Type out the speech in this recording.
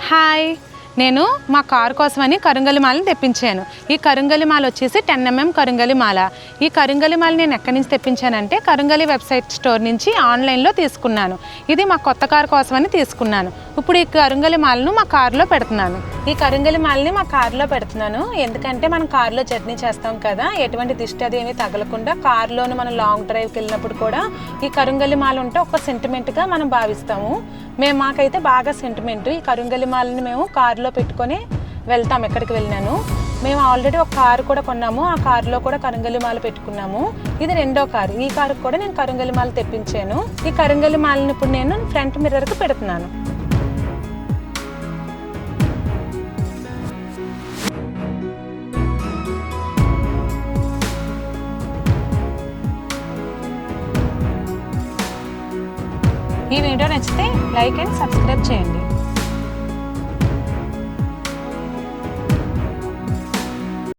Hi, నేను మా car కోసమని కరుంగలి మాలను తెప్పించాను. ఈ కరుంగలి మాల వచ్చేసి 10 mm కరుంగలి మాల. ఈ కరుంగలి మాల నేను ఎక్కడి నుంచి తెప్పించానంటే కరుంగలి వెబ్సైట్ స్టోర్ నుంచి ఆన్లైన్లో తీసుకున్నాను. ఇది మా కొత్త కారు కోసమని తీసుకున్నాను. ఇప్పుడు ఈ కరుంగలి మాలను మా కారులో పెడుతున్నాను. ఈ కరుంగలి మాలని మా కారులో పెడుతున్నాను ఎందుకంటే మనం కారులో జర్నీ చేస్తాం కదా, ఎటువంటి దిష్టి అది ఏమీ తగలకుండా కారులోను మనం లాంగ్ డ్రైవ్కి వెళ్ళినప్పుడు కూడా ఈ కరుంగలి మాల ఉంటే ఒక సెంటిమెంట్గా మనం భావిస్తాము. మాకైతే బాగా సెంటిమెంట్. ఈ కరుంగలి మాలని మేము కారులో పెట్టుకొని వెళ్తాం ఎక్కడికి వెళ్ళినాను. మేము ఆల్రెడీ ఒక కారు కూడా కొన్నాము, ఆ కారులో కూడా కరుంగలి మాల పెట్టుకున్నాము. ఇది రెండో కారు. ఈ కారుకు కూడా నేను కరుంగలి మాల తెప్పించాను. ఈ కరుంగలి మాలని ఇప్పుడు నేను ఫ్రంట్ మిర్రర్కి పెడుతున్నాను. ఈ వీడియో నచ్చితే లైక్ అండ్ సబ్స్క్రైబ్ చేయండి.